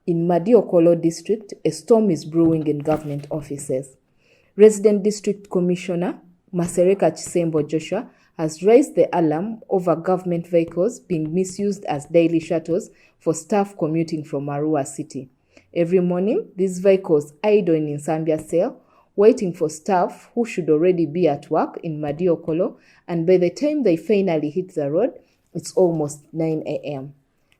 In Madi-Okollo District, a storm is brewing in government offices. Resident District Commissioner Masereka Kisembo Joshua has raised the alarm over government vehicles being misused as daily shuttles for staff commuting from Arua City. Every morning, these vehicles idle in Nsambya Cell, waiting for staff who should already be at work in Madi-Okollo, and by the time they finally hit the road, it's almost 9 a.m.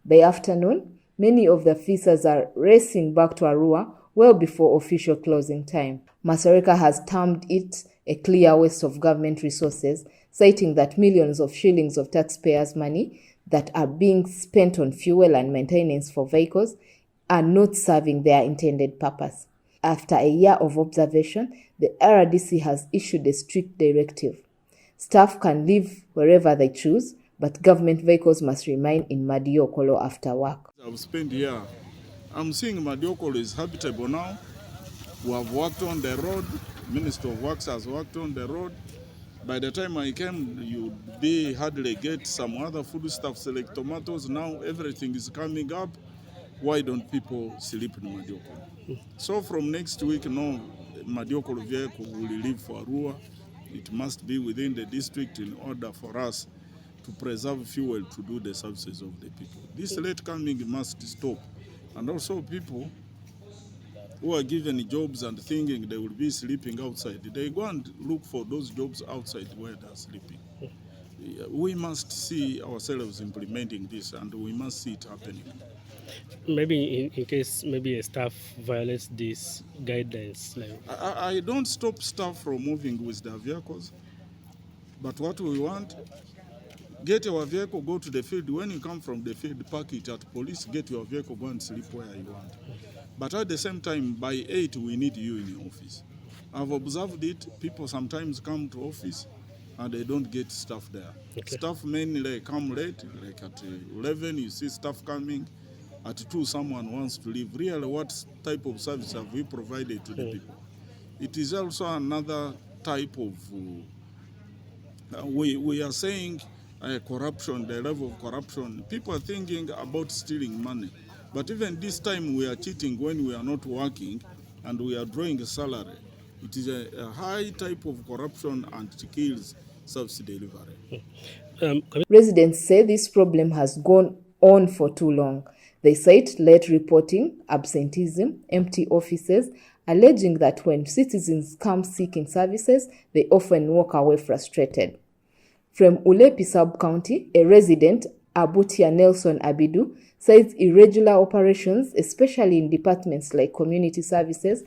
By afternoon, many of the officers are racing back to Arua well before official closing time. Masereka has termed it a clear waste of government resources, citing that millions of shillings of taxpayers' money that are being spent on fuel and maintenance for vehicles are not serving their intended purpose. After a year of observation, the RDC has issued a strict directive. Staff can leave wherever they choose, but government vehicles must remain in Madi-Okollo after work. I've spent here. I'm seeing Madi-Okollo is habitable now. We have worked on the road. Minister of Works has worked on the road. By the time I came, you'd hardly get some other foodstuffs like tomatoes. Now everything is coming up. Why don't people sleep in Madi-Okollo? So from next week, no Madi-Okollo vehicle will leave for Arua. It must be within the district in order for us to preserve fuel to do the services of the people. This late coming must stop. And also people who are given jobs and thinking they will be sleeping outside, they go and look for those jobs outside where they're sleeping. We must see ourselves implementing this, and we must see it happening. Maybe in case maybe a staff violates these guidelines. I don't stop staff from moving with their vehicles, but what we want, get your vehicle, go to the field. When you come from the field, park it at police, get your vehicle, go and sleep where you want. But at the same time, by 8, we need you in the office. I've observed it. People sometimes come to office and they don't get staff there. Okay. Staff mainly come late, like at 11, you see staff coming. At 2, someone wants to leave. Really, what type of service have we provided to the people? It is also another type of, we are saying corruption, the level of corruption. People are thinking about stealing money. But even this time we are cheating when we are not working and we are drawing a salary. It is a high type of corruption and it kills service delivery. Residents say this problem has gone on for too long. They cite late reporting, absenteeism, empty offices, alleging that when citizens come seeking services, they often walk away frustrated. From Ulepi sub-county, a resident, Abutia Nelson Abidu, says irregular operations, especially in departments like community services,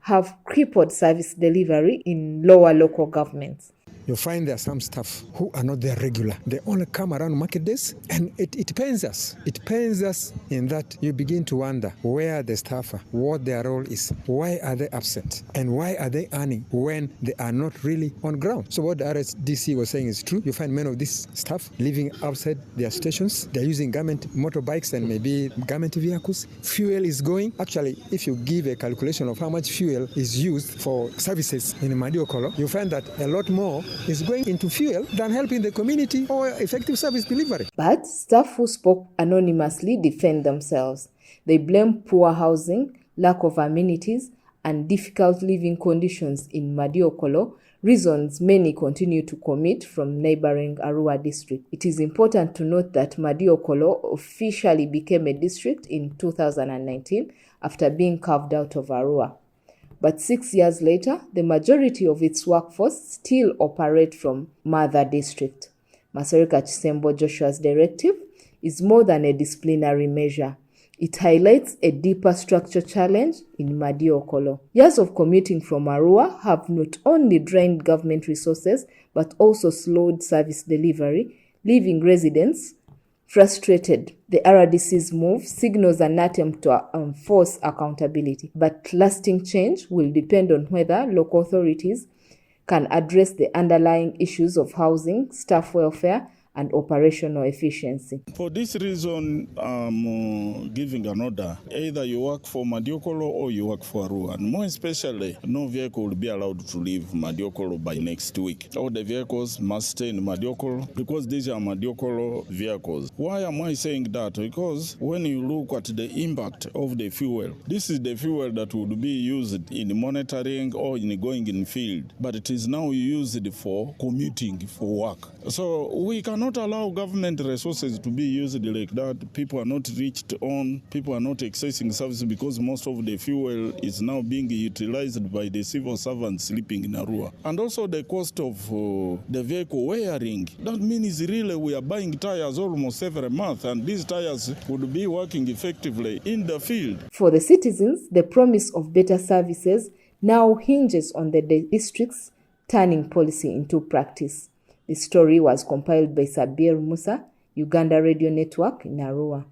have crippled service delivery in lower local governments. You find there are some staff who are not there regular. They only come around market days, and it pains us. It pains us in that you begin to wonder where the staff are, what their role is, why are they absent, and why are they earning when they are not really on ground. So what the RSDC was saying is true. You find many of these staff living outside their stations. They're using government motorbikes and maybe government vehicles. Fuel is going. Actually, if you give a calculation of how much fuel is used for services in Madi-Okollo, you find that a lot more is going into fuel than helping the community or effective service delivery. But staff who spoke anonymously defend themselves. They blame poor housing, lack of amenities, and difficult living conditions in Madi-Okollo, reasons many continue to commute from neighboring Arua District. It is important to note that Madi-Okollo officially became a district in 2019 after being carved out of Arua. But 6 years later, the majority of its workforce still operate from Mother District. Masereka Kisembo Joshua's directive is more than a disciplinary measure. It highlights a deeper structure challenge in Madi-Okollo. Years of commuting from Arua have not only drained government resources, but also slowed service delivery, leaving residents frustrated. The RDC's move signals an attempt to enforce accountability, but lasting change will depend on whether local authorities can address the underlying issues of housing, staff welfare, and operational efficiency. For this reason, I'm giving an order. Either you work for Madi-Okollo or you work for Arua. And more especially, no vehicle will be allowed to leave Madi-Okollo by next week. All the vehicles must stay in Madi-Okollo because these are Madi-Okollo vehicles. Why am I saying that? Because when you look at the impact of the fuel, this is the fuel that would be used in monitoring or in going in field, but it is now used for commuting, for work. So we cannot allow government resources to be used like that. People are not reached on, people are not accessing services because most of the fuel is now being utilized by the civil servants sleeping in Arua. And also the cost of the vehicle wearing. That means really we are buying tires almost every month, and these tires would be working effectively in the field. For the citizens, the promise of better services now hinges on the district's turning policy into practice. The story was compiled by Sabir Musa, Uganda Radio Network in Arua.